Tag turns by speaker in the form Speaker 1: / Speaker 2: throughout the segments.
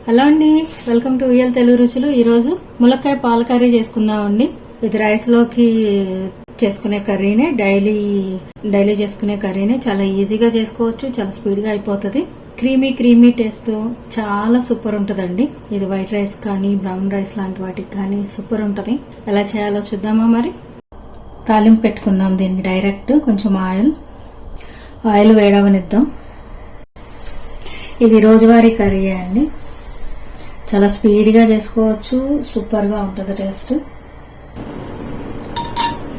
Speaker 1: Hello అండి, welcome to ఉయ్యాల తెలుగు రుచులు. ఈరోజు ములక్కాయ పాల కర్రీ చేసుకుందామండి. ఇది రైస్ లోకి చేసుకునే కర్రీనే, డైలీ చేసుకునే కర్రీనే. చాలా ఈజీగా చేసుకోవచ్చు, చాలా స్పీడ్ గా అయిపోతుంది. క్రీమీ టేస్ట్ చాలా సూపర్ ఉంటదండి. ఇది వైట్ రైస్ కానీ బ్రౌన్ రైస్ లాంటి వాటికి కానీ సూపర్ ఉంటది. ఎలా చేయాలో చూద్దామా మరి. తాలింపు పెట్టుకుందాం దీనికి. డైరెక్ట్ కొంచెం ఆయిల్ వేడవనిద్దాం. ఇది రోజువారీ కర్రీ అండి, చాలా స్పీడ్గా చేసుకోవచ్చు, సూపర్గా ఉంటుంది టేస్ట్.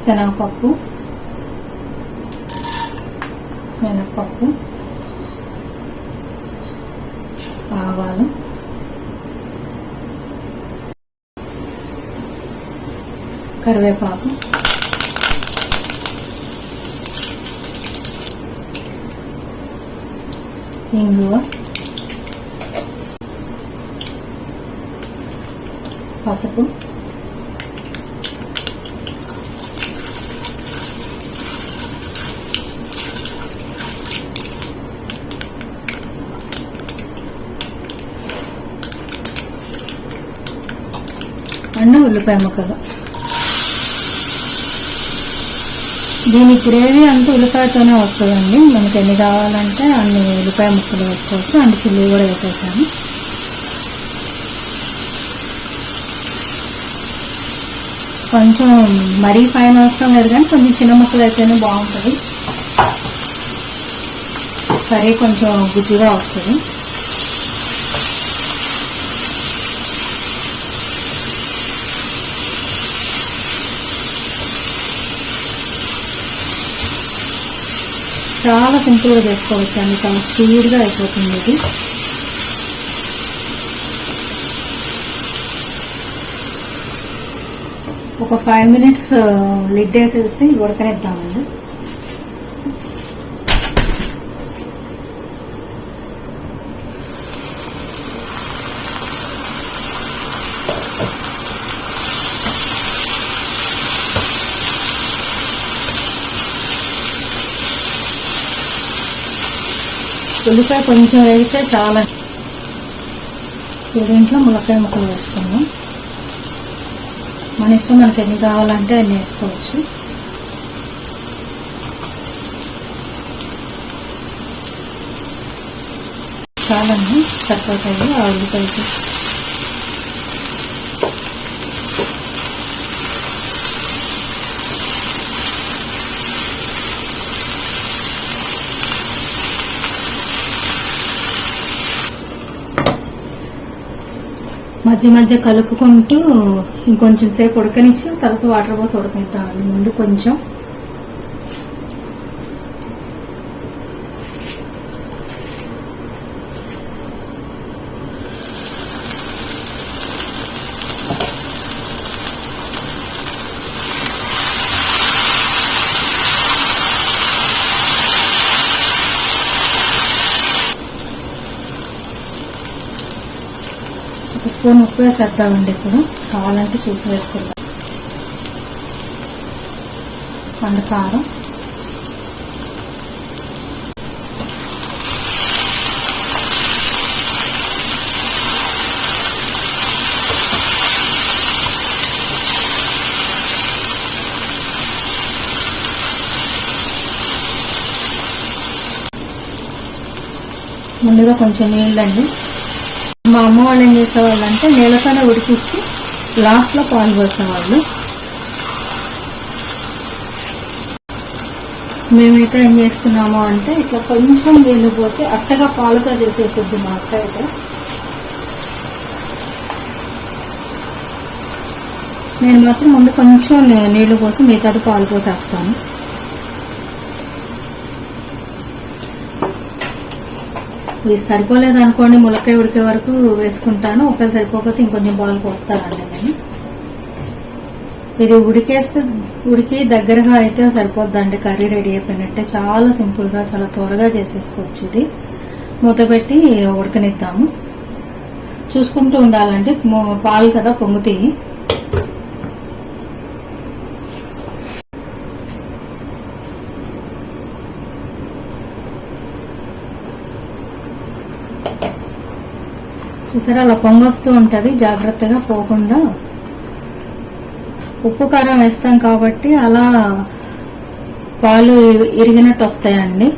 Speaker 1: శనగపప్పు, మినప్పప్పు, ఆవాలు, కరివేపాకు, ఇంగువ, పసుపు, అండ్ ఉల్లిపాయ ముక్కలు. దీని గ్రేవీ అంతా ఉల్లిపాయతోనే వస్తుందండి. మనకి ఎన్ని కావాలంటే అన్ని ఉల్లిపాయ ముక్కలు వేసుకోవచ్చు. అండ్ చిల్లీ కూడా వేసేసాను. కొంచెం మరీ ఫైన్ అవసరం లేదు, కానీ కొంచెం చిన్న ముక్కలు అయితేనే బాగుంటుంది. కర్రీ కొంచెం గుజ్జుగా వస్తుంది. చాలా సింపుల్గా చేసుకోవచ్చు అండి, చాలా స్పీడ్గా అయిపోతుంది ఇది. ఒక 5 minutes లిడ్ వేసేసి ఉడకనిద్దామండి. ఉల్లిపాయ కొంచెం వేగితే చాలా. దీంట్లో ములక్కాయ ముక్కలు వేసుకుందాం. మన ఇష్టం, మనకి ఎన్ని కావాలంటే అన్ని వేసుకోవచ్చు. చాలండి, సరిపోతాయి ఆ ఉల్లిపాయకి. మధ్య కలుపుకుంటూ ఇంకొంచెం సేపు ఉడకనిచ్చి తర్వాత వాటర్ పోసి ఉడకనిద్దామండి. ముందు కొంచెం స్పూన్ ఉప్పు వేసేద్దామండి. ఇప్పుడు కావాలంటే చూసి వేసుకుందాం. అండ్ కారం, ముందుగా కొంచెం నీళ్ళండి. మా అమ్మ వాళ్ళు ఏం చేసేవాళ్ళు అంటే నీళ్ళతోనే ఉడికిచ్చి లాస్ట్ లో పాలు పోసేవాళ్ళు. మేమైతే ఏం చేస్తున్నాము అంటే ఇట్లా కొంచెం నీళ్లు పోసి అచ్చగా పాలతో చేసేస్తుంది మా అక్క అయితే. నేను మాత్రం ముందు కొంచెం నీళ్లు పోసి మిగతాది పాలు పోసేస్తాను. ఇది సరిపోలేదు అనుకోండి, ములక్కాయ ఉడికే వరకు వేసుకుంటాను. ఒకవేళ సరిపోకపోతే ఇంకొంచెం పాలు పోస్తానండి నేను. ఇది ఉడికి దగ్గరగా అయితే సరిపోద్దండి, కర్రీ రెడీ అయిపోయినట్టే. చాలా సింపుల్ గా, చాలా త్వరగా చేసేసుకోవచ్చు. ఇది మూత పెట్టి ఉడకనిద్దాము. చూసుకుంటూ ఉండాలండి, పాలు కదా పొంగుతాయి. చూసారా అలా పొంగొస్తూ ఉంటుంది, జాగ్రత్తగా పోకుండా. ఉప్పు కారం వేస్తాం కాబట్టి అలా పాలు ఇరిగినట్టు వస్తాయండి,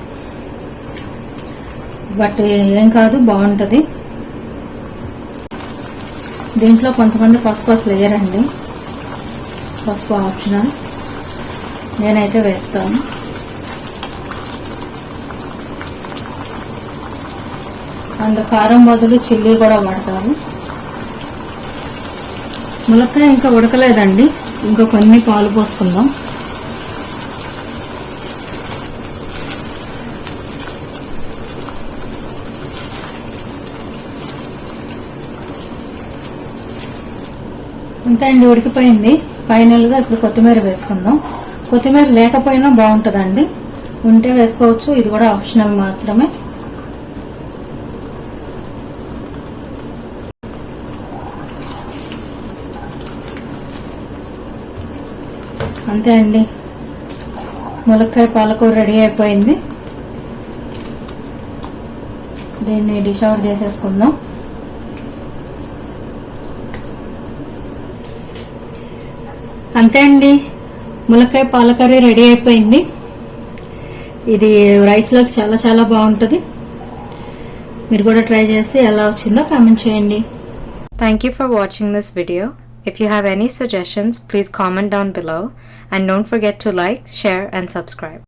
Speaker 1: బట్ ఏం కాదు, బాగుంటుంది. దీంట్లో కొంతమంది పసుపు అసలు వేయరండి, పసుపు ఆప్షనల్, నేనైతే వేస్తాను. అండ్ కారం బదులు చిల్లీ కూడా వాడతారు. ములక్కాయ ఇంకా ఉడకలేదండి, ఇంకా కొన్ని పాలు పోసుకుందాం. అంతే అండి, ఉడికిపోయింది. ఫైనల్గా ఇప్పుడు కొత్తిమీర వేసుకుందాం. కొత్తిమీర లేకపోయినా బాగుంటుందండి, ఉంటే వేసుకోవచ్చు, ఇది కూడా ఆప్షనల్ మాత్రమే. అంతే అండి, ములక్కాయ పాలకూర రెడీ అయిపోయింది. దీన్ని డిష్ అవుట్ చేసేసుకుందాం. అంతే అండి, ములక్కాయ పాల కర్రీ రెడీ అయిపోయింది. ఇది రైస్లోకి చాలా చాలా బాగుంటుంది. మీరు కూడా ట్రై చేసి ఎలా వచ్చిందో కామెంట్ చేయండి.
Speaker 2: Thank you for watching this video. If you have any suggestions, please comment down below and don't forget to like, share and subscribe.